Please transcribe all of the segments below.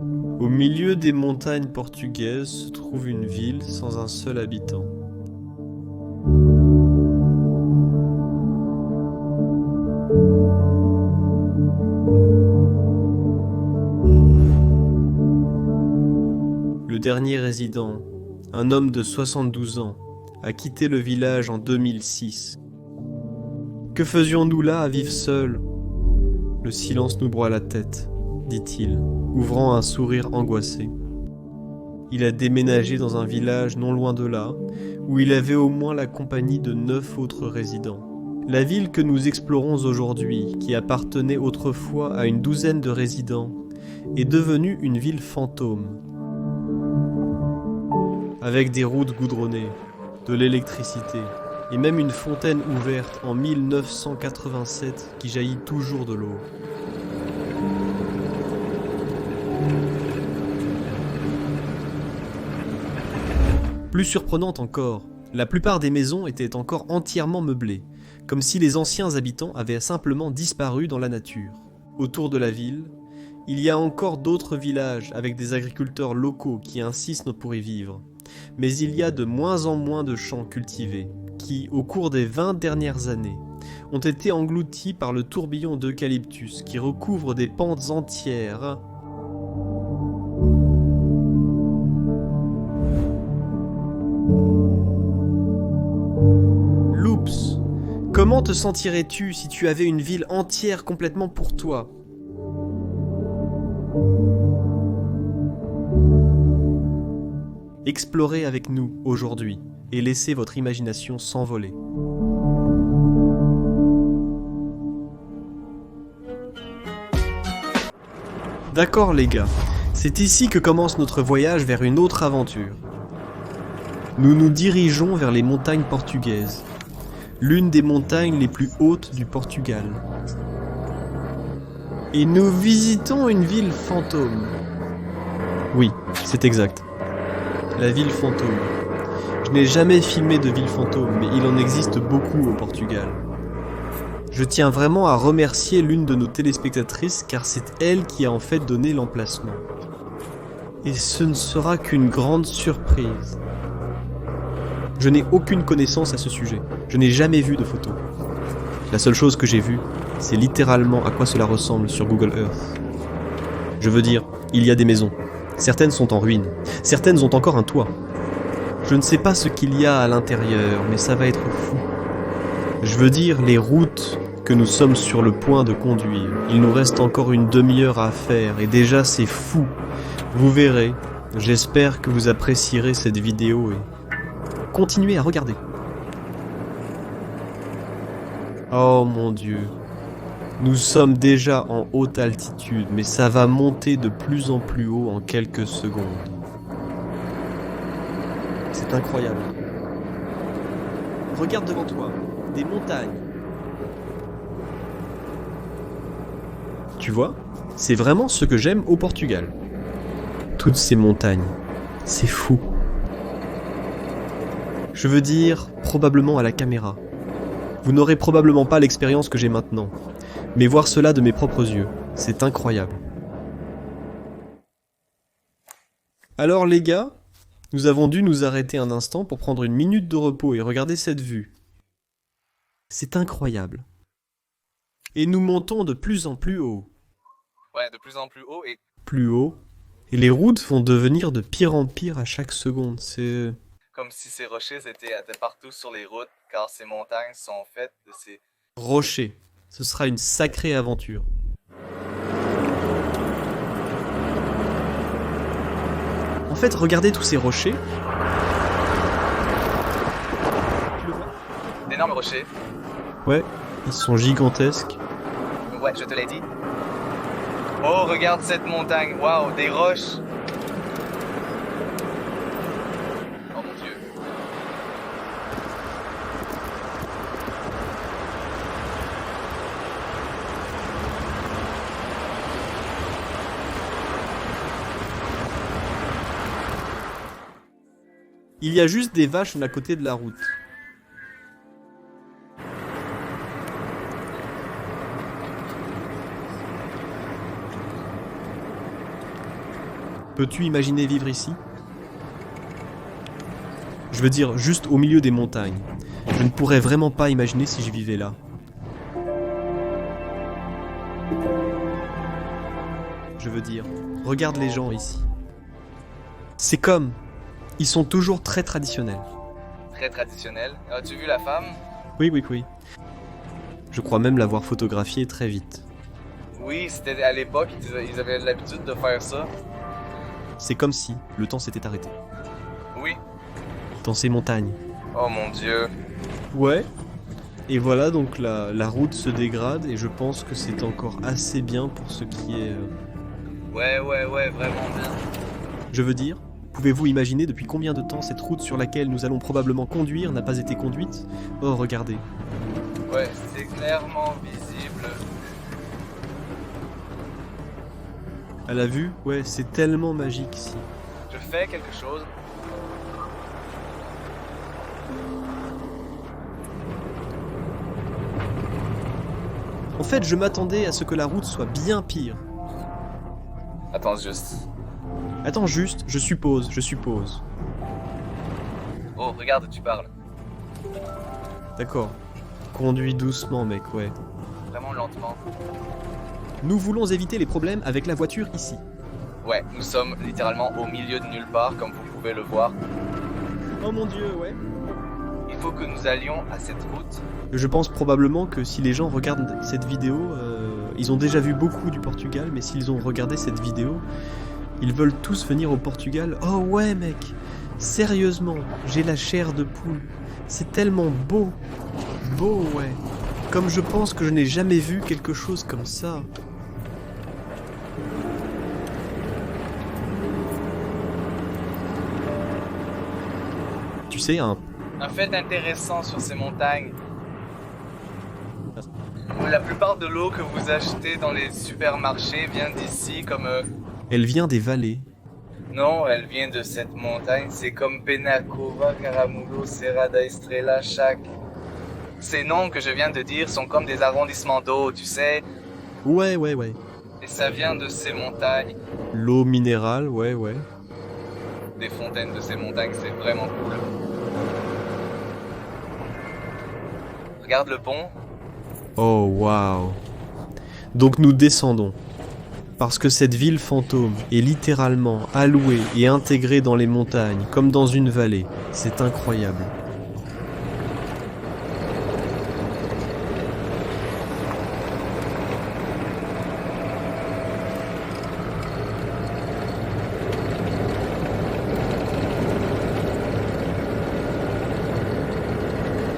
Au milieu des montagnes portugaises se trouve une ville sans un seul habitant. Le dernier résident, un homme de 72 ans, a quitté le village en 2006. Que faisions-nous là à vivre seuls ? Le silence nous broie la tête, dit-il, ouvrant un sourire angoissé. Il a déménagé dans un village non loin de là, où il avait au moins la compagnie de 9 autres résidents. La ville que nous explorons aujourd'hui, qui appartenait autrefois à une douzaine de résidents, est devenue une ville fantôme. Avec des routes goudronnées, de l'électricité, et même une fontaine ouverte en 1987 qui jaillit toujours de l'eau. Plus surprenante encore, la plupart des maisons étaient encore entièrement meublées, comme si les anciens habitants avaient simplement disparu dans la nature. Autour de la ville, il y a encore d'autres villages avec des agriculteurs locaux qui insistent pour y vivre. Mais il y a de moins en moins de champs cultivés, qui, au cours des 20 dernières années, ont été engloutis par le tourbillon d'eucalyptus qui recouvre des pentes entières. Loops, comment te sentirais-tu si tu avais une ville entière complètement pour toi ? Explorez avec nous aujourd'hui et laissez votre imagination s'envoler. D'accord les gars, c'est ici que commence notre voyage vers une autre aventure. Nous nous dirigeons vers les montagnes portugaises, l'une des montagnes les plus hautes du Portugal. Et nous visitons une ville fantôme. Oui, c'est exact. La ville fantôme. Je n'ai jamais filmé de ville fantôme, mais il en existe beaucoup au Portugal. Je tiens vraiment à remercier l'une de nos téléspectatrices car c'est elle qui a en fait donné l'emplacement. Et ce ne sera qu'une grande surprise. Je n'ai aucune connaissance à ce sujet. Je n'ai jamais vu de photos. La seule chose que j'ai vue, c'est littéralement à quoi cela ressemble sur Google Earth. Je veux dire, il y a des maisons. Certaines sont en ruine. Certaines ont encore un toit. Je ne sais pas ce qu'il y a à l'intérieur, mais ça va être fou. Je veux dire, les routes que nous sommes sur le point de conduire. Il nous reste encore une demi-heure à faire, et déjà c'est fou. Vous verrez, j'espère que vous apprécierez cette vidéo et continuez à regarder. Oh mon Dieu. Nous sommes déjà en haute altitude, mais ça va monter de plus en plus haut en quelques secondes. C'est incroyable. Regarde devant toi, des montagnes. Tu vois, c'est vraiment ce que j'aime au Portugal. Toutes ces montagnes, c'est fou. Je veux dire, probablement à la caméra. Vous n'aurez probablement pas l'expérience que j'ai maintenant. Mais voir cela de mes propres yeux, c'est incroyable. Alors les gars, nous avons dû nous arrêter un instant pour prendre une minute de repos et regarder cette vue. C'est incroyable. Et nous montons de plus en plus haut. Ouais, de plus en plus haut et Plus haut. Et les routes vont devenir de pire en pire à chaque seconde. C'est... comme si ces rochers étaient partout sur les routes, car ces montagnes sont faites de ces... rochers. Ce sera une sacrée aventure. En fait, regardez tous ces rochers. Tu le vois ? d'énormes rochers. Ouais, ils sont gigantesques. Ouais, je te l'ai dit. Oh, regarde cette montagne. Waouh, des roches. Oh mon Dieu. Il y a juste des vaches à côté de la route. Peux-tu imaginer vivre ici? Je veux dire, juste au milieu des montagnes. Je ne pourrais vraiment pas imaginer si je vivais là. Je veux dire, regarde les gens ici. C'est comme... Ils sont toujours très traditionnels. Très traditionnel. As-tu vu la femme? Oui, oui, oui. Je crois même l'avoir photographiée très vite. Oui, c'était à l'époque, ils avaient l'habitude de faire ça. C'est comme si le temps s'était arrêté. Oui. Dans ces montagnes. Oh mon Dieu. Ouais. Et voilà, donc la route se dégrade et je pense que c'est encore assez bien pour ce qui est... Ouais, vraiment bien. Je veux dire, pouvez-vous imaginer depuis combien de temps cette route sur laquelle nous allons probablement conduire n'a pas été conduite? Oh, regardez. Ouais, c'est clairement visible. À la vue, ouais, c'est tellement magique ici. Je fais quelque chose. En fait, je m'attendais à ce que la route soit bien pire. Attends juste. Attends juste, je suppose. Oh, regarde, tu parles. D'accord. Conduis doucement, mec, ouais. Vraiment lentement. Nous voulons éviter les problèmes avec la voiture ici. Ouais, nous sommes littéralement au milieu de nulle part, comme vous pouvez le voir. Oh mon dieu, ouais. Il faut que nous allions à cette route. Je pense probablement que si les gens regardent cette vidéo, ils ont déjà vu beaucoup du Portugal, mais s'ils ont regardé cette vidéo, ils veulent tous venir au Portugal. Oh ouais, mec, sérieusement, j'ai la chair de poule. C'est tellement beau. Beau, ouais. Comme je pense que je n'ai jamais vu quelque chose comme ça. Tu sais, un fait intéressant sur ces montagnes. La plupart de l'eau que vous achetez dans les supermarchés vient d'ici, comme... Elle vient des vallées. Non, elle vient de cette montagne. C'est comme Penacova, Caramulo, Serra da Estrela, Chac. Ces noms que je viens de dire sont comme des arrondissements d'eau, tu sais. Ouais. Et ça vient de ces montagnes. L'eau minérale, ouais. Des fontaines de ces montagnes, c'est vraiment cool. Regarde le pont. Oh, waouh. Donc nous descendons. Parce que cette ville fantôme est littéralement allouée et intégrée dans les montagnes, comme dans une vallée. C'est incroyable.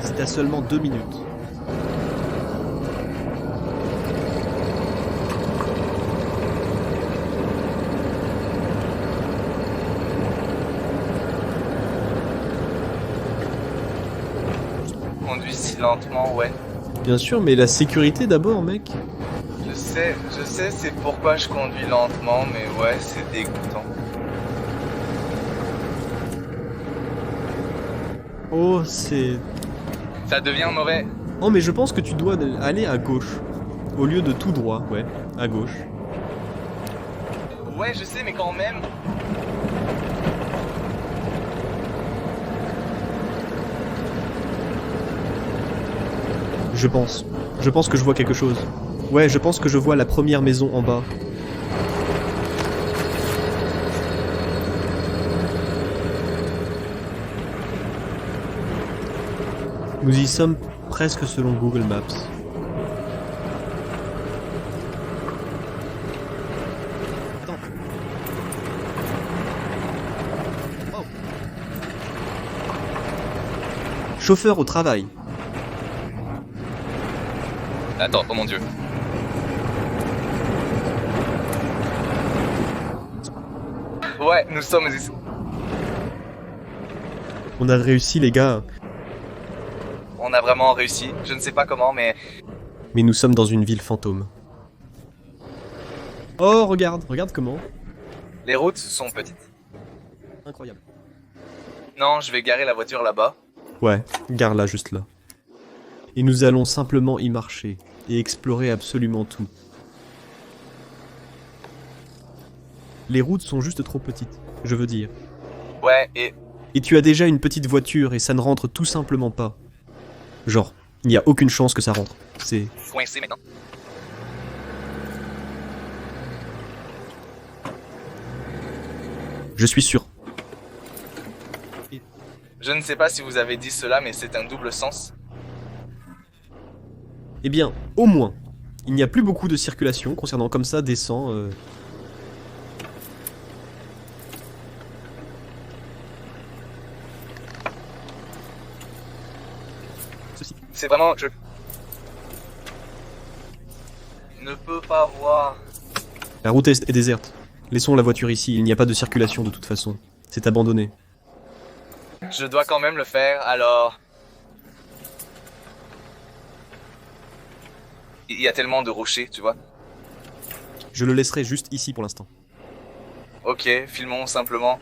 C'est à seulement 2 minutes. Conduis si lentement, ouais. Bien sûr, mais la sécurité d'abord, mec. Je sais, c'est pourquoi je conduis lentement, mais ouais, c'est dégoûtant. Oh, c'est... Ça devient mauvais. Oh, mais je pense que tu dois aller à gauche. Au lieu de tout droit, ouais, à gauche. Ouais, je sais, mais quand même... Je pense que je vois quelque chose. Ouais, je pense que je vois la première maison en bas. Nous y sommes presque selon Google Maps. Attends. Oh. Chauffeur au travail. Attends, oh mon dieu. Ouais, nous sommes ici. On a réussi, les gars. On a vraiment réussi. Je ne sais pas comment, mais... Mais nous sommes dans une ville fantôme. Oh, regarde comment. Les routes sont petites. Incroyable. Non, je vais garer la voiture là-bas. Ouais, gare là, juste là. Et nous allons simplement y marcher et explorer absolument tout. Les routes sont juste trop petites, je veux dire. Ouais, et Et tu as déjà une petite voiture et ça ne rentre tout simplement pas. Genre, il n'y a aucune chance que ça rentre. C'est... coincé maintenant. Je suis sûr. Je ne sais pas si vous avez dit cela, mais c'est un double sens. Eh bien, au moins, il n'y a plus beaucoup de circulation concernant comme ça des sangs. Ceci. C'est vraiment... Je ne peux pas voir. La route est déserte. Laissons la voiture ici, il n'y a pas de circulation de toute façon. C'est abandonné. Je dois quand même le faire, alors... Il y a tellement de rochers, tu vois. Je le laisserai juste ici pour l'instant. Ok, filmons simplement.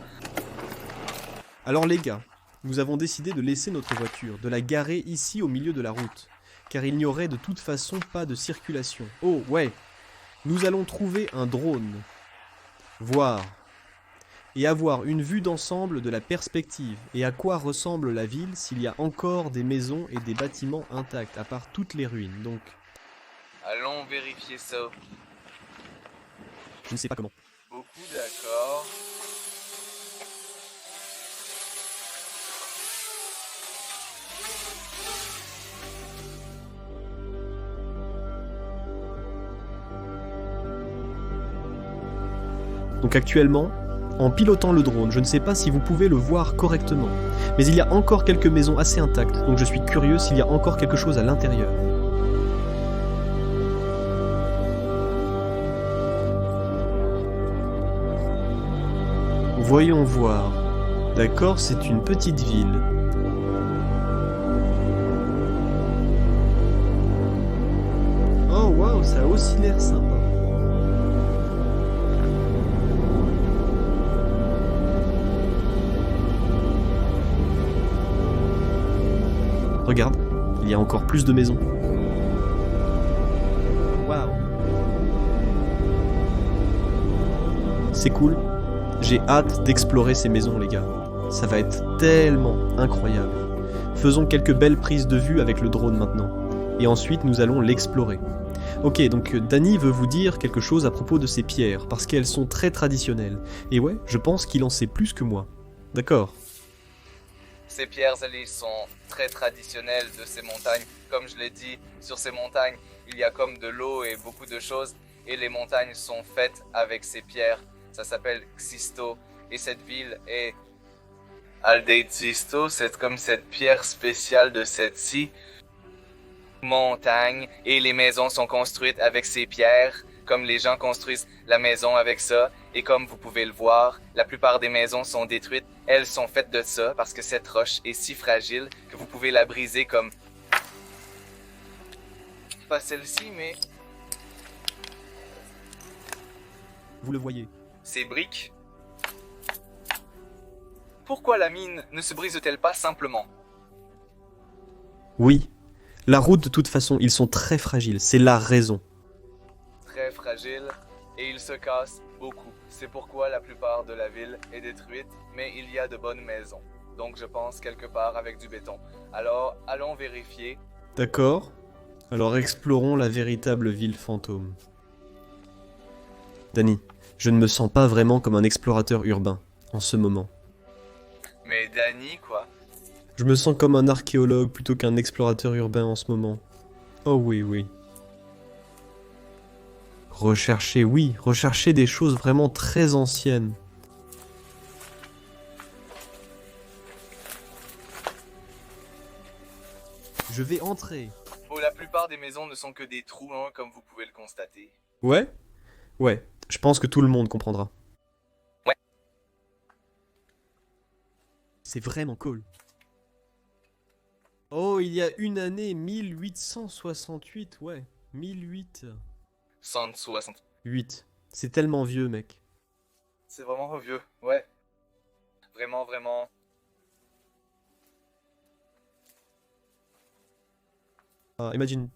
Alors les gars, nous avons décidé de laisser notre voiture, de la garer ici au milieu de la route. Car il n'y aurait de toute façon pas de circulation. Oh ouais, nous allons trouver un drone. Voir. Et avoir une vue d'ensemble de la perspective. Et à quoi ressemble la ville s'il y a encore des maisons et des bâtiments intacts, à part toutes les ruines. Donc, Allons vérifier ça. je ne sais pas comment. Beaucoup d'accord. Donc actuellement, en pilotant le drone, je ne sais pas si vous pouvez le voir correctement. Mais il y a encore quelques maisons assez intactes, donc je suis curieux s'il y a encore quelque chose à l'intérieur. Voyons voir. D'accord, c'est une petite ville. Oh waouh, ça a aussi l'air sympa. Regarde, il y a encore plus de maisons. Waouh. C'est cool. J'ai hâte d'explorer ces maisons, les gars. Ça va être tellement incroyable. Faisons quelques belles prises de vue avec le drone maintenant. Et ensuite, nous allons l'explorer. Ok, donc Danny veut vous dire quelque chose à propos de ces pierres, parce qu'elles sont très traditionnelles. Et ouais, je pense qu'il en sait plus que moi. D'accord. Ces pierres, elles sont très traditionnelles de ces montagnes. Comme je l'ai dit, sur ces montagnes, il y a comme de l'eau et beaucoup de choses. Et les montagnes sont faites avec ces pierres. Ça s'appelle Xisto. Et cette ville est Aldeixisto. C'est comme cette pierre spéciale de cette-ci montagne. Et les maisons sont construites avec ces pierres. Comme les gens construisent la maison avec ça. Et comme vous pouvez le voir, la plupart des maisons sont détruites. Elles sont faites de ça parce que cette roche est si fragile que vous pouvez la briser comme... Pas celle-ci, mais Vous le voyez. ces briques. Pourquoi la mine ne se brise-t-elle pas simplement? Oui. La route, de toute façon, ils sont très fragiles. C'est la raison. Très fragile et il se casse beaucoup. C'est pourquoi la plupart de la ville est détruite, mais il y a de bonnes maisons. Donc je pense quelque part avec du béton. Alors allons vérifier. D'accord. Alors explorons la véritable ville fantôme. Danny, je ne me sens pas vraiment comme un explorateur urbain, en ce moment. Mais Danny, quoi? Je me sens comme un archéologue plutôt qu'un explorateur urbain en ce moment. Oh oui, oui. Rechercher, oui, rechercher des choses vraiment très anciennes. Je vais entrer. Oh, la plupart des maisons ne sont que des trous, hein, comme vous pouvez le constater. Ouais? Ouais, je pense que tout le monde comprendra. Ouais. C'est vraiment cool. Oh, il y a une année 1868, ouais. 1008. 160. 8. C'est tellement vieux, mec. C'est vraiment vieux, ouais. Vraiment, vraiment. Ah, imagine.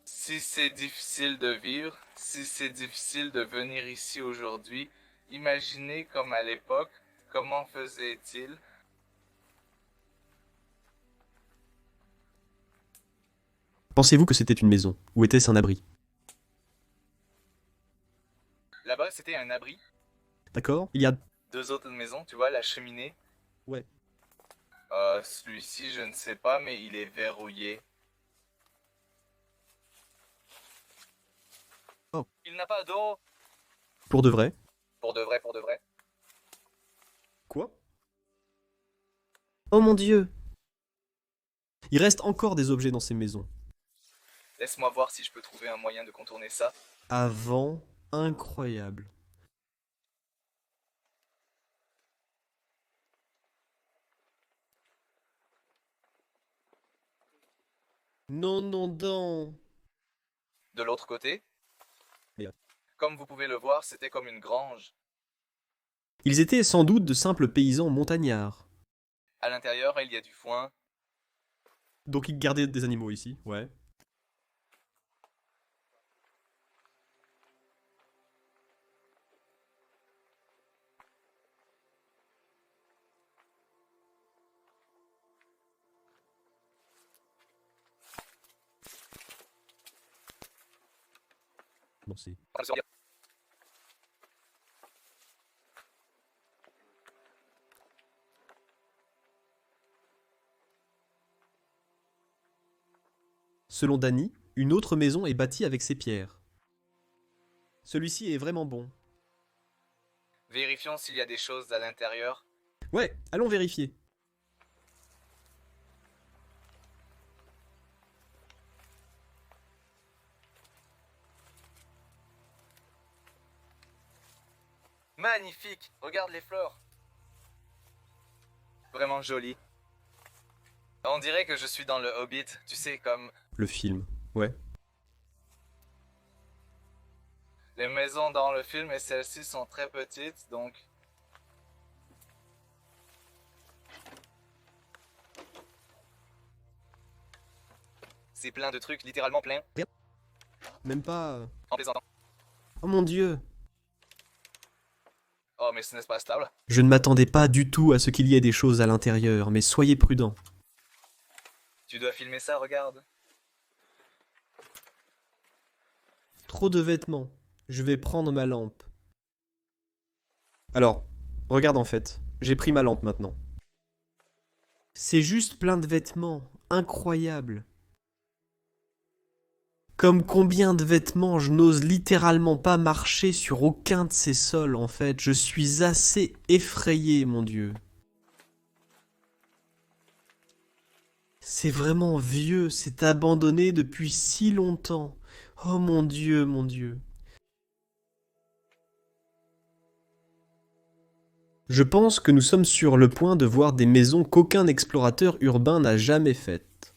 Si c'est difficile de vivre, si c'est difficile de venir ici aujourd'hui, Imaginez comme à l'époque, comment faisait-il? Pensez-vous que c'était une maison, ou était-ce un abri? Là-bas, c'était un abri. D'accord? Il y a... Deux autres maisons, tu vois, la cheminée. Ouais. Celui-ci, je ne sais pas, mais il est verrouillé. Oh. Il n'a pas d'eau. Pour de vrai? Pour de vrai, pour de vrai. Quoi? Oh mon Dieu! Il reste encore des objets dans ces maisons. Laisse-moi voir si je peux trouver un moyen de contourner ça. Avant, incroyable. Non, non, non. De l'autre côté, Bien. comme vous pouvez le voir, c'était comme une grange. Ils étaient sans doute de simples paysans montagnards. À l'intérieur, il y a du foin. Donc ils gardaient des animaux ici, ouais. Bon, c'est... Selon Danny, une autre maison est bâtie avec ces pierres. Celui-ci est vraiment bon. Vérifions s'il y a des choses à l'intérieur. Ouais, allons vérifier. Magnifique! Regarde les fleurs. Vraiment joli. On dirait que je suis dans le Hobbit, tu sais, comme Le film, ouais. les maisons dans le film et celles-ci sont très petites, donc... C'est plein de trucs, littéralement plein, Même pas... en plaisantant. Oh mon Dieu! Oh, mais ce n'est pas stable. Je ne m'attendais pas du tout à ce qu'il y ait des choses à l'intérieur, mais soyez prudents. Tu dois filmer ça, regarde. Trop de vêtements. Je vais prendre ma lampe. Alors, regarde en fait. J'ai pris ma lampe maintenant. C'est juste plein de vêtements. Incroyable. Comme combien de vêtements, je n'ose littéralement pas marcher sur aucun de ces sols en fait. Je suis assez effrayé, mon Dieu. C'est vraiment vieux, c'est abandonné depuis si longtemps. Oh mon Dieu, mon Dieu. Je pense que nous sommes sur le point de voir des maisons qu'aucun explorateur urbain n'a jamais faites.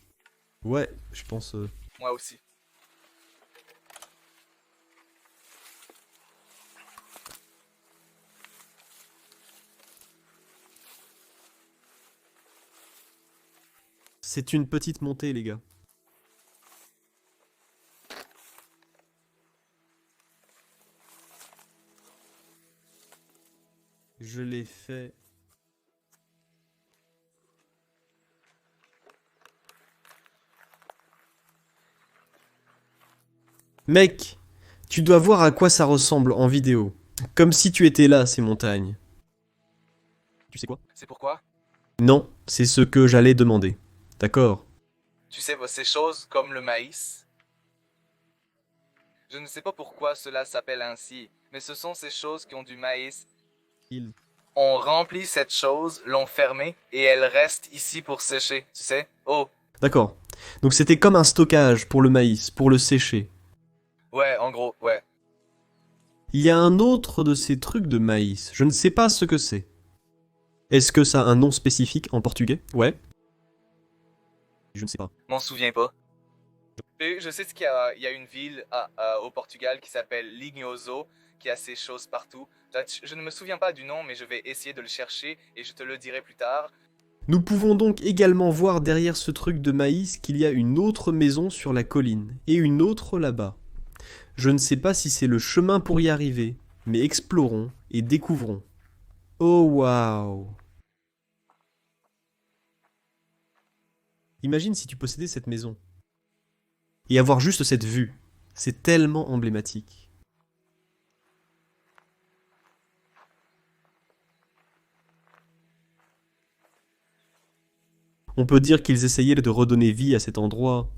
Ouais, je pense... Moi aussi. C'est une petite montée, les gars. Je l'ai fait. Mec, tu dois voir à quoi ça ressemble en vidéo. Comme si tu étais là, ces montagnes. Tu sais quoi? C'est pourquoi? Non, c'est ce que j'allais demander. D'accord. Tu sais, ces choses comme le maïs. Je ne sais pas pourquoi cela s'appelle ainsi, mais ce sont ces choses qui ont du maïs. Il... On remplit cette chose, l'on fermée, et elle reste ici pour sécher, tu sais? Oh, D'accord. Donc c'était comme un stockage pour le maïs, pour le sécher. ouais, en gros, ouais. Il y a un autre de ces trucs de maïs. Je ne sais pas ce que c'est. Est-ce que ça a un nom spécifique en portugais? Ouais. Je ne sais pas. M'en souviens pas. Et je sais qu'il y a une ville au Portugal qui s'appelle Lignoso, qui a ces choses partout. Je ne me souviens pas du nom, mais je vais essayer de le chercher et je te le dirai plus tard. Nous pouvons donc également voir derrière ce truc de maïs qu'il y a une autre maison sur la colline, et une autre là-bas. Je ne sais pas si c'est le chemin pour y arriver, mais explorons et découvrons. Oh waouh! Imagine si tu possédais cette maison. Et avoir juste cette vue. C'est tellement emblématique. On peut dire qu'ils essayaient de redonner vie à cet endroit.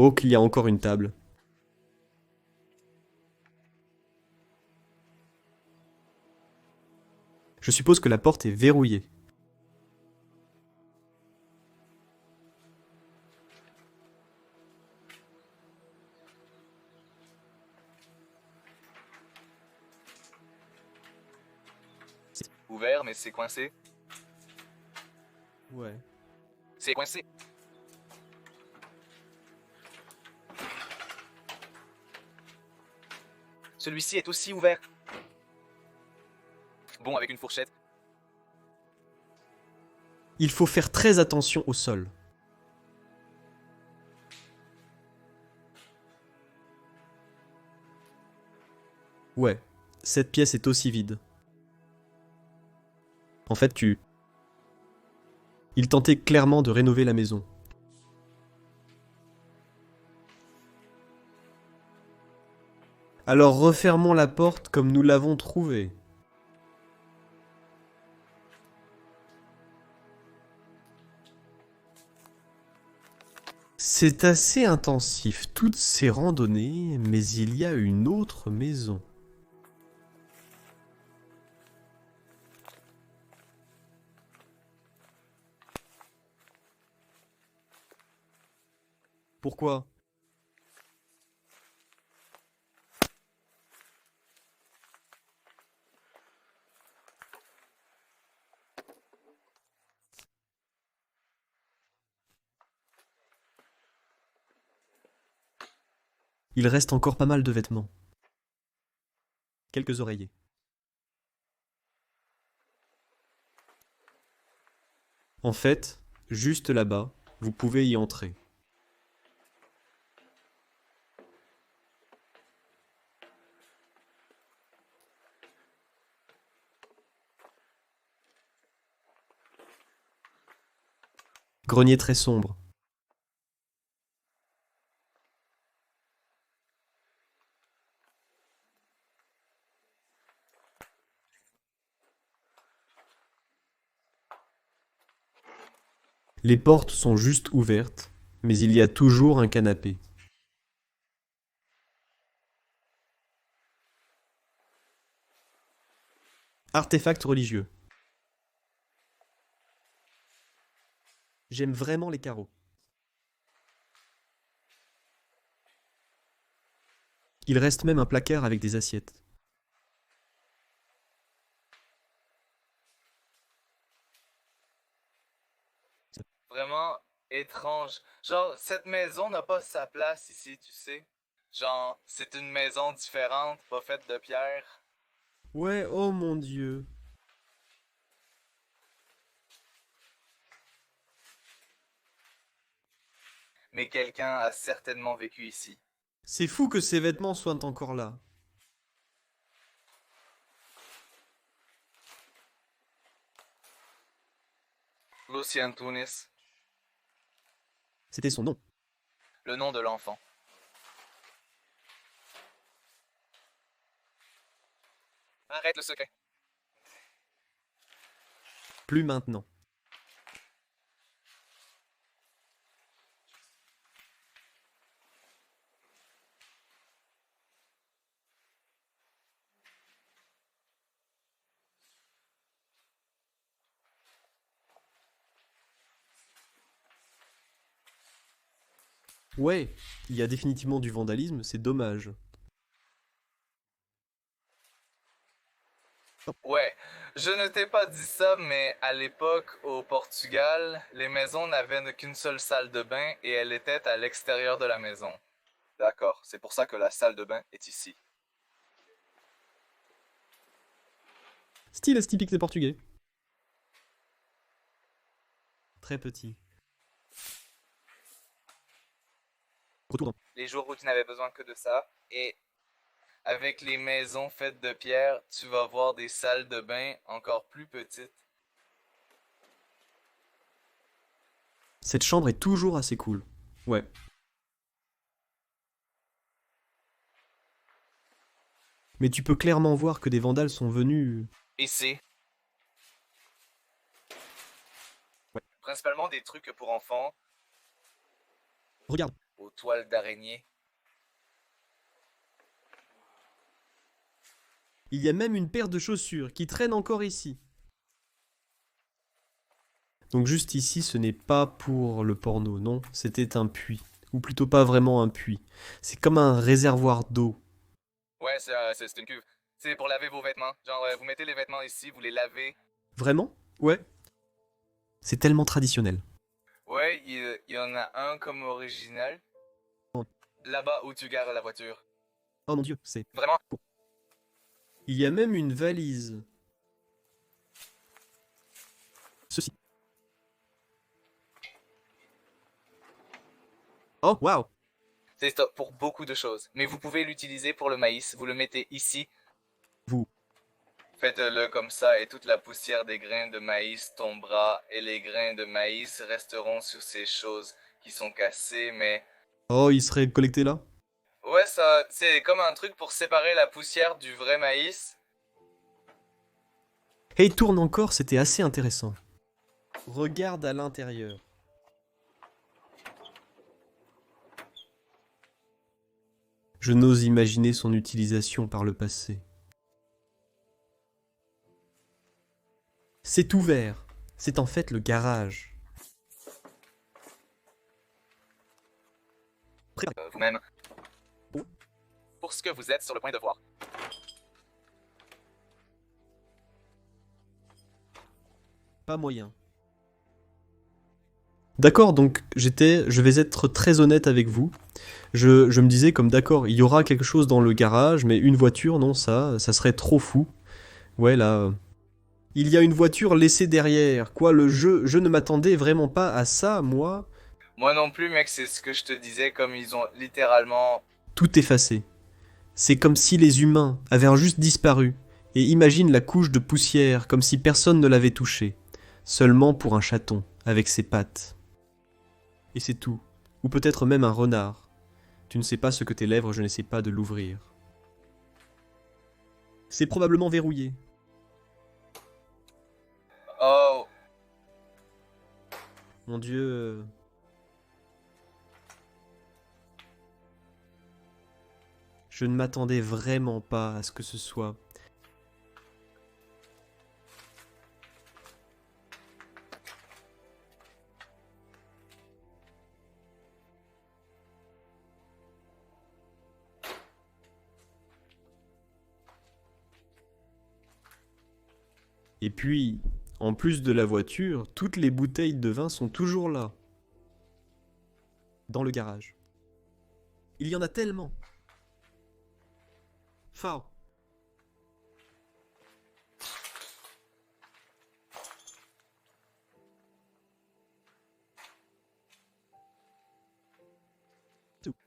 Oh, qu'il y a encore une table. Je suppose que la porte est verrouillée. Ouvert, mais c'est coincé. Ouais. C'est coincé. Celui-ci est aussi ouvert. Bon, avec une fourchette. Il faut faire très attention au sol. Ouais, cette pièce est aussi vide. En fait, Il tentait clairement de rénover la maison. Alors refermons la porte comme nous l'avons trouvée. C'est assez intensif, toutes ces randonnées, mais il y a une autre maison. Pourquoi? Il reste encore pas mal de vêtements. Quelques oreillers. En fait, juste là-bas, vous pouvez y entrer. Grenier très sombre. Les portes sont juste ouvertes, mais il y a toujours un canapé. Artefact religieux. J'aime vraiment les carreaux. Il reste même un placard avec des assiettes. Vraiment étrange. Genre, cette maison n'a pas sa place ici, tu sais. Genre, c'est une maison différente, pas faite de pierre. Ouais, oh mon dieu. Mais quelqu'un a certainement vécu ici. C'est fou que ces vêtements soient encore là. Lucien Tunis, C'était son nom. le nom de l'enfant. Arrête le secret. Plus maintenant. Ouais, il y a définitivement du vandalisme, c'est dommage. Ouais, Je ne t'ai pas dit ça, mais à l'époque, au Portugal, les maisons n'avaient qu'une seule salle de bain et elle était à l'extérieur de la maison. D'accord, c'est pour ça que la salle de bain est ici. Style typique des Portugais. Très petit. Retour dans... Les jours où tu n'avais besoin que de ça, et avec les maisons faites de pierre, tu vas voir des salles de bain encore plus petites. Cette chambre est toujours assez cool. Ouais. Mais tu peux clairement voir que des vandales sont venus... Ici. Ouais. Principalement des trucs pour enfants, Regarde. aux toiles d'araignée. Il y a même une paire de chaussures qui traîne encore ici. Donc juste ici, ce n'est pas pour le porno, non, c'était un puits. Ou plutôt pas vraiment un puits. C'est comme un réservoir d'eau. Ouais, c'est une cuve. C'est pour laver vos vêtements. Genre, vous mettez les vêtements ici, vous les lavez. Vraiment? Ouais. C'est tellement traditionnel. Ouais, il y en a un comme original. Oh. Là-bas où tu gares la voiture. Oh mon dieu, c'est... Vraiment? Il y a même une valise. Ceci. Oh, waouh! C'est stop pour beaucoup de choses. Mais vous pouvez l'utiliser pour le maïs. Vous le mettez ici. Vous. Faites-le comme ça et toute la poussière des grains de maïs tombera et les grains de maïs resteront sur ces choses qui sont cassées, mais... Oh, il serait collecté là? Ouais, ça, c'est comme un truc pour séparer la poussière du vrai maïs. Hey, tourne encore, c'était assez intéressant. Regarde à l'intérieur. Je n'ose imaginer son utilisation par le passé. C'est ouvert. C'est en fait le garage. Vous-même. Pour ce que vous êtes sur le point de voir. Pas moyen. D'accord, donc je vais être très honnête avec vous. Je me disais comme d'accord, il y aura quelque chose dans le garage, mais une voiture, non, ça serait trop fou. Ouais, là... Il y a une voiture laissée derrière. Quoi, le jeu, je ne m'attendais vraiment pas à ça, moi. Moi non plus, mec, c'est ce que je te disais, comme ils ont littéralement... Tout effacé. C'est comme si les humains avaient juste disparu. Et imagine la couche de poussière, comme si personne ne l'avait touché. Seulement pour un chaton, avec ses pattes. Et c'est tout. Ou peut-être même un renard. Tu ne sais pas ce que tes lèvres, je n'essaie pas de l'ouvrir. C'est probablement verrouillé. Oh, Mon Dieu... Je ne m'attendais vraiment pas à ce que ce soit. Et puis, en plus de la voiture, toutes les bouteilles de vin sont toujours là. Dans le garage. Il y en a tellement. Fao.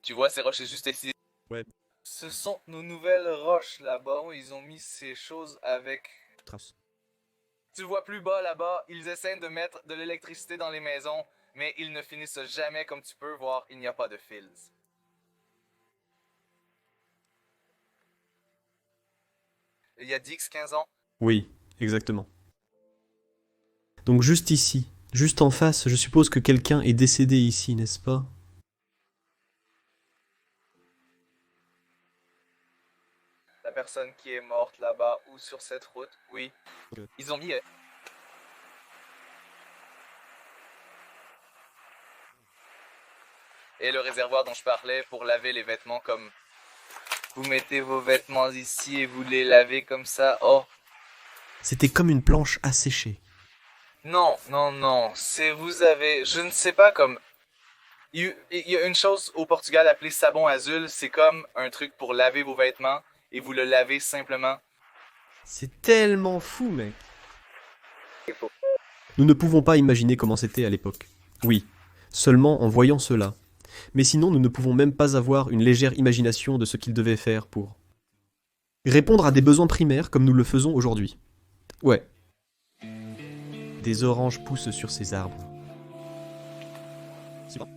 tu vois ces roches juste ici? Ouais. Ce sont nos nouvelles roches là-bas où ils ont mis ces choses avec... Trace. Tu vois plus bas là-bas, ils essaient de mettre de l'électricité dans les maisons, mais ils ne finissent jamais comme tu peux voir, il n'y a pas de fils. Il y a 10-15 ans, Oui, exactement. Donc juste ici, juste en face, je suppose que quelqu'un est décédé ici, n'est-ce pas? la personne qui est morte là-bas ou sur cette route, oui. Ok. Ils ont mis... Et le réservoir dont je parlais pour laver les vêtements comme... Vous mettez vos vêtements ici et vous les lavez comme ça. Oh, C'était comme une planche asséchée. Non, non, non. C'est vous avez, je ne sais pas comme. Il y a une chose au Portugal appelée sabon azul. C'est comme un truc pour laver vos vêtements et vous le lavez simplement. C'est tellement fou, mec. Nous ne pouvons pas imaginer comment c'était à l'époque. Oui, seulement en voyant cela. Mais sinon, nous ne pouvons même pas avoir une légère imagination de ce qu'il devait faire pour répondre à des besoins primaires comme nous le faisons aujourd'hui. Ouais. Des oranges poussent sur ces arbres. Super.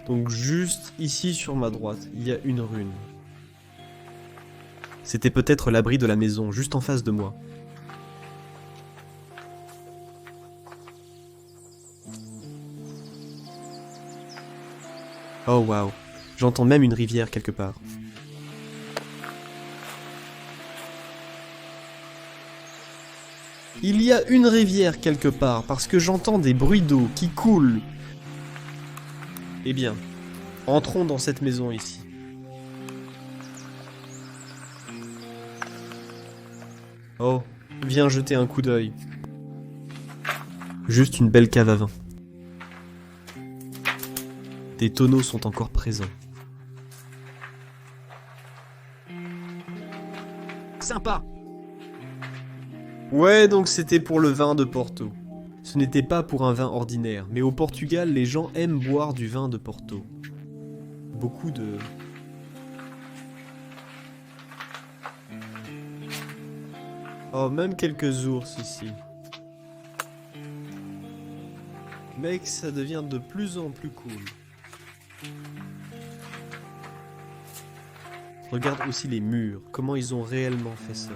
Donc juste ici sur ma droite, il y a une rune. C'était peut-être l'abri de la maison, juste en face de moi. Oh waouh, j'entends même une rivière quelque part. Il y a une rivière quelque part parce que j'entends des bruits d'eau qui coulent. Eh bien, entrons dans cette maison ici. Oh, viens jeter un coup d'œil. Juste une belle cave à vin. Des tonneaux sont encore présents. Sympa! Ouais, donc c'était pour le vin de Porto. Ce n'était pas pour un vin ordinaire, mais au Portugal, les gens aiment boire du vin de Porto. Beaucoup de... Oh, même quelques ours ici. Mec, ça devient de plus en plus cool. Regarde aussi les murs, comment ils ont réellement fait ça.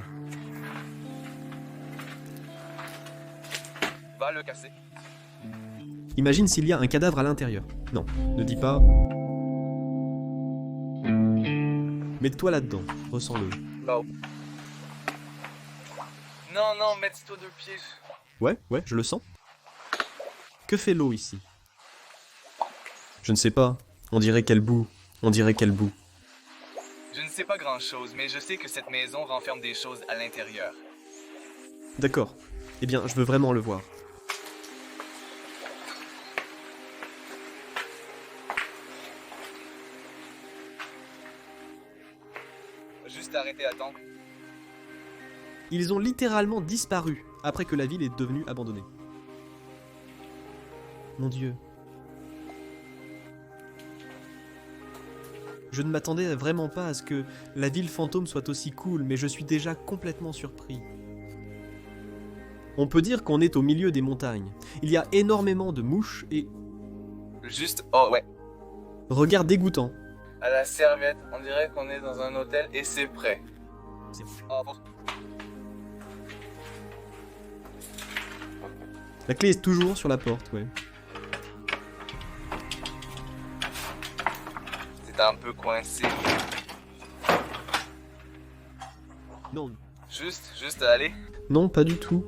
Va le casser. Imagine s'il y a un cadavre à l'intérieur. Non, ne dis pas... Mets-toi là-dedans, ressens-le. Là. Non, non, mets-toi deux pieds. Ouais, je le sens. Que fait l'eau ici? Je ne sais pas. On dirait qu'elle bout. Je ne sais pas grand-chose, mais je sais que cette maison renferme des choses à l'intérieur. D'accord. Eh bien, je veux vraiment le voir. Juste arrêter à temps. Ils ont littéralement disparu après que la ville est devenue abandonnée. Mon Dieu. Je ne m'attendais vraiment pas à ce que la ville fantôme soit aussi cool, mais je suis déjà complètement surpris. On peut dire qu'on est au milieu des montagnes. Il y a énormément de mouches et... Juste, oh ouais. Regard dégoûtant. À la serviette, on dirait qu'on est dans un hôtel et c'est prêt. Oh, bon. La clé est toujours sur la porte, ouais. C'est un peu coincé. Non. Juste aller. Non, pas du tout.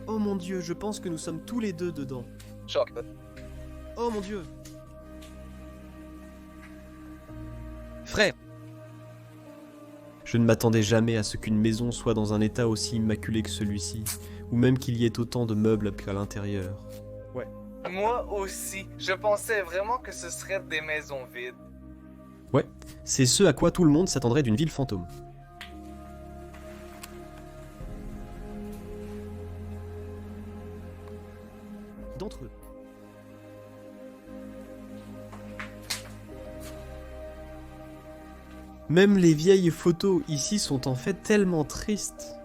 Oh mon Dieu, je pense que nous sommes tous les deux dedans. Choc. Oh mon Dieu. Frère. Je ne m'attendais jamais à ce qu'une maison soit dans un état aussi immaculé que celui-ci, ou même qu'il y ait autant de meubles à l'intérieur. Ouais. Moi aussi. Je pensais vraiment que ce serait des maisons vides. Ouais, c'est ce à quoi tout le monde s'attendrait d'une ville fantôme. D'entre eux. Même les vieilles photos ici sont en fait tellement tristes.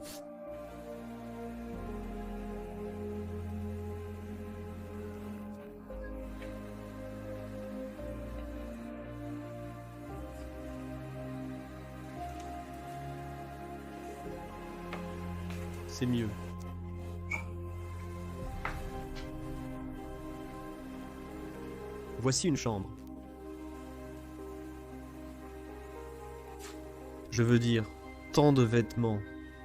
C'est mieux. Voici une chambre. Je veux dire, tant de vêtements,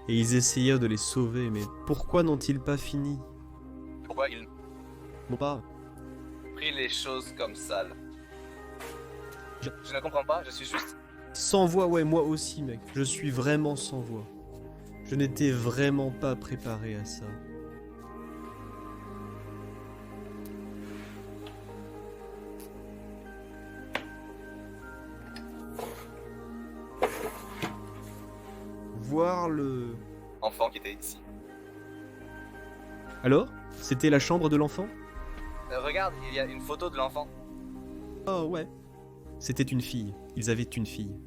et ils essayaient de les sauver, mais pourquoi n'ont-ils pas fini? Pourquoi ils Bon pas, pris les choses comme sales? Je ne comprends pas, je suis juste... Sans voix, ouais, moi aussi, mec. Je suis vraiment sans voix. Je n'étais vraiment pas préparé à ça. Voir le... enfant qui était ici. Alors? C'était la chambre de l'enfant? Regarde, il y a une photo de l'enfant. Oh ouais. C'était une fille. Ils avaient une fille.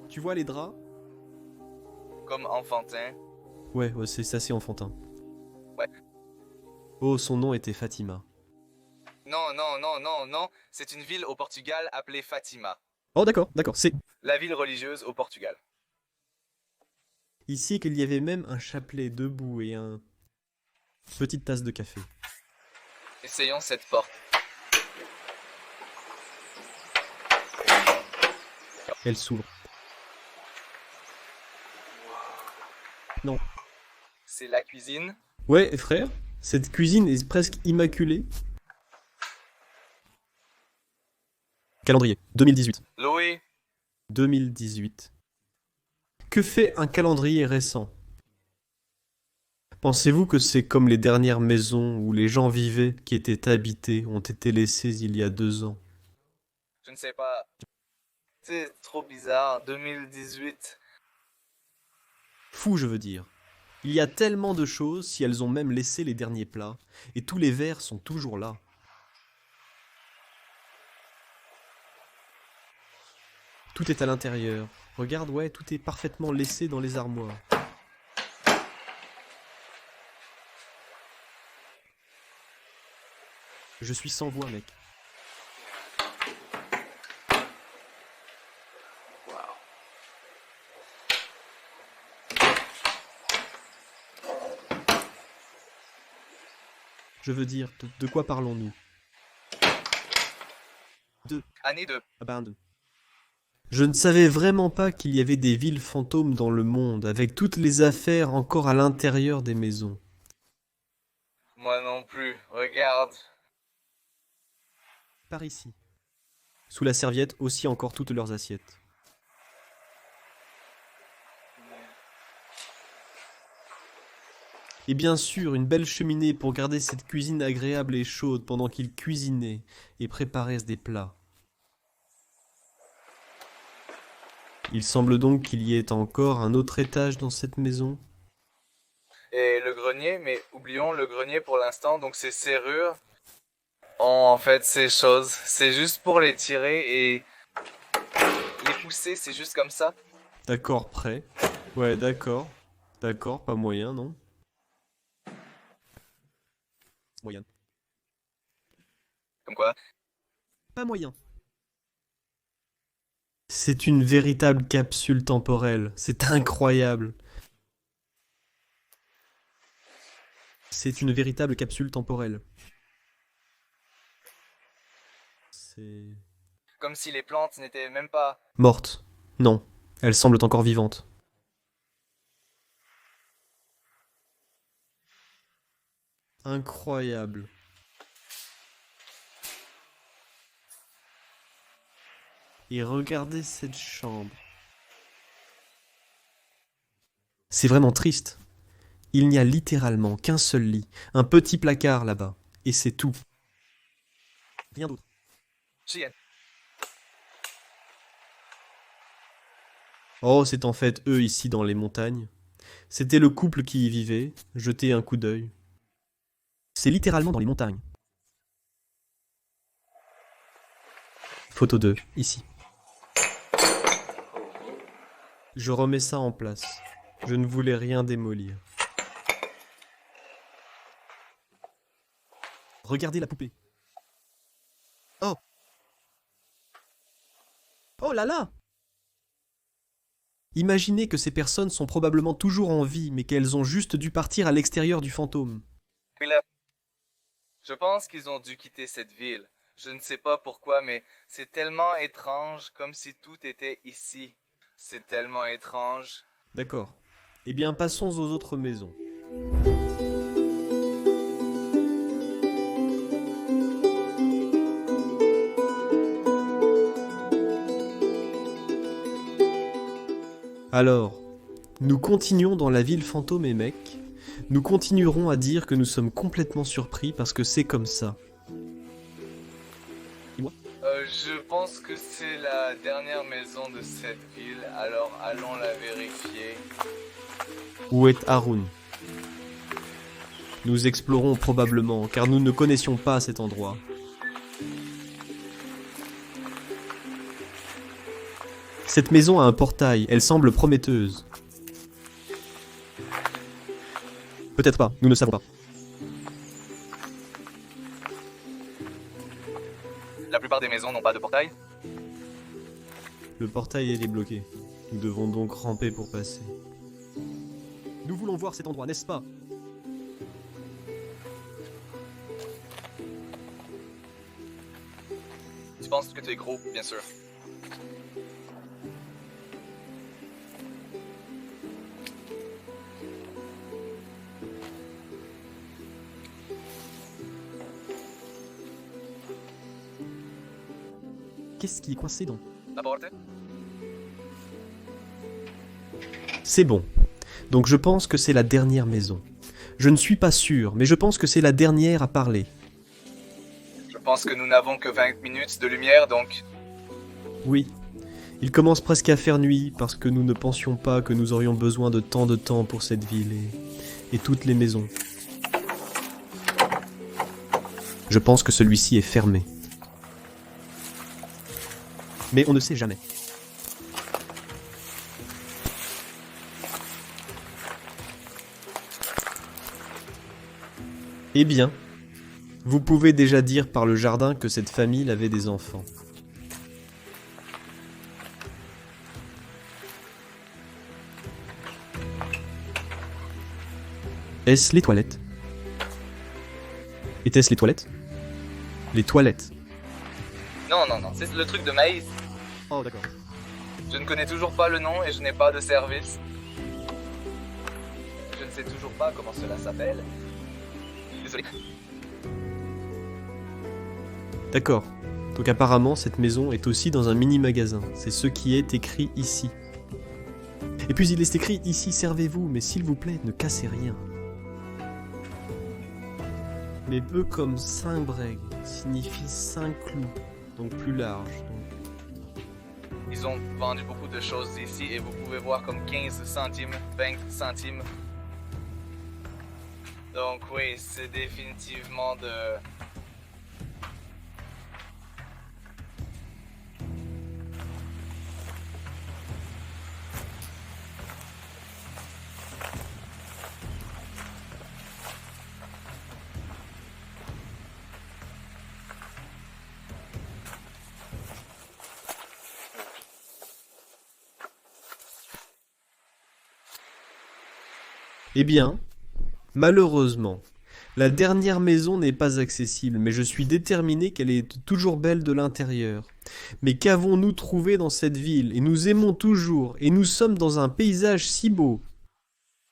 Tu vois les draps? Comme enfantin. Ouais, c'est assez enfantin. Ouais. Oh, son nom était Fatima. Non, non, non, non, non. C'est une ville au Portugal appelée Fatima. Oh d'accord, c'est... La ville religieuse au Portugal. Ici qu'il y avait même un chapelet debout et un... petite tasse de café. Essayons cette porte. Elle s'ouvre. Non. C'est la cuisine. Ouais, frère, cette cuisine est presque immaculée. Calendrier, 2018. Louis, 2018. Que fait un calendrier récent? Pensez-vous que c'est comme les dernières maisons où les gens vivaient, qui étaient habités, ont été laissés il y a 2 ans? je ne sais pas. C'est trop bizarre. 2018. Fou, je veux dire. Il y a tellement de choses si elles ont même laissé les derniers plats, et tous les verres sont toujours là. Tout est à l'intérieur. Regarde, ouais, tout est parfaitement laissé dans les armoires. Je suis sans voix, mec. Je veux dire, de quoi parlons-nous? Année 2. Abandon. Je ne savais vraiment pas qu'il y avait des villes fantômes dans le monde, avec toutes les affaires encore à l'intérieur des maisons. Moi non plus. Regarde. Par ici. Sous la serviette, aussi encore toutes leurs assiettes. Et bien sûr, une belle cheminée pour garder cette cuisine agréable et chaude pendant qu'ils cuisinaient et préparaient des plats. Il semble donc qu'il y ait encore un autre étage dans cette maison. Et le grenier, mais oublions le grenier pour l'instant. Donc ces serrures ont en fait ces choses. C'est juste pour les tirer et les pousser, c'est juste comme ça. D'accord, prêt. Ouais, d'accord. D'accord, pas moyen, non? Moyen. Comme quoi. Pas moyen. C'est une véritable capsule temporelle. C'est incroyable. C'est une véritable capsule temporelle. C'est... Comme si les plantes n'étaient même pas... Morte. Non, elles semblent encore vivantes. Incroyable. Et regardez cette chambre. C'est vraiment triste. Il n'y a littéralement qu'un seul lit, un petit placard là-bas, et c'est tout. Rien d'autre. Chien. Oh, c'est en fait eux ici dans les montagnes. C'était le couple qui y vivait, jetez un coup d'œil. C'est littéralement dans les montagnes. Photo 2, ici. Je remets ça en place. Je ne voulais rien démolir. Regardez la poupée. Oh! Oh là là! Imaginez que ces personnes sont probablement toujours en vie, mais qu'elles ont juste dû partir à l'extérieur du fantôme. Je pense qu'ils ont dû quitter cette ville. Je ne sais pas pourquoi, mais c'est tellement étrange, comme si tout était ici. C'est tellement étrange. D'accord. Eh bien, passons aux autres maisons. Alors, nous continuons dans la ville fantôme et mec. Nous continuerons à dire que nous sommes complètement surpris parce que c'est comme ça. Je pense que c'est la dernière maison de cette ville, alors allons la vérifier. Où est Haroun? Nous explorons probablement, car nous ne connaissions pas cet endroit. Cette maison a un portail, elle semble prometteuse. Peut-être pas, nous ne savons pas. La plupart des maisons n'ont pas de portail. Le portail est débloqué. Nous devons donc ramper pour passer. Nous voulons voir cet endroit, n'est-ce pas? Tu penses que tu es gros, bien sûr. Qu'est-ce qui est coincé dans? La porte? C'est bon. Donc je pense que c'est la dernière maison. Je ne suis pas sûr, mais je pense que c'est la dernière à parler. Je pense que nous n'avons que 20 minutes de lumière, donc... Oui. Il commence presque à faire nuit parce que nous ne pensions pas que nous aurions besoin de tant de temps pour cette ville et toutes les maisons. Je pense que celui-ci est fermé. Mais on ne sait jamais. Eh bien, vous pouvez déjà dire par le jardin que cette famille avait des enfants. Est-ce les toilettes? Était-ce les toilettes? Les toilettes. Non, c'est le truc de maïs. Oh d'accord. Je ne connais toujours pas le nom et je n'ai pas de service. Je ne sais toujours pas comment cela s'appelle. Désolé. D'accord. Donc apparemment cette maison est aussi dans un mini-magasin. C'est ce qui est écrit ici. Et puis il est écrit ici, servez-vous, mais s'il vous plaît, ne cassez rien. Mais peu comme 5 brègues signifie 5 clous, donc plus large. Ils ont vendu beaucoup de choses ici et vous pouvez voir comme 15 centimes, 20 centimes. Donc oui, c'est définitivement de... Eh bien, malheureusement, la dernière maison n'est pas accessible, mais je suis déterminé qu'elle est toujours belle de l'intérieur. Mais qu'avons-nous trouvé dans cette ville? Et nous aimons toujours, et nous sommes dans un paysage si beau.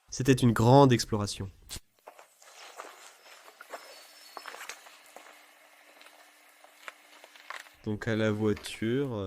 C'était une grande exploration. Donc à la voiture...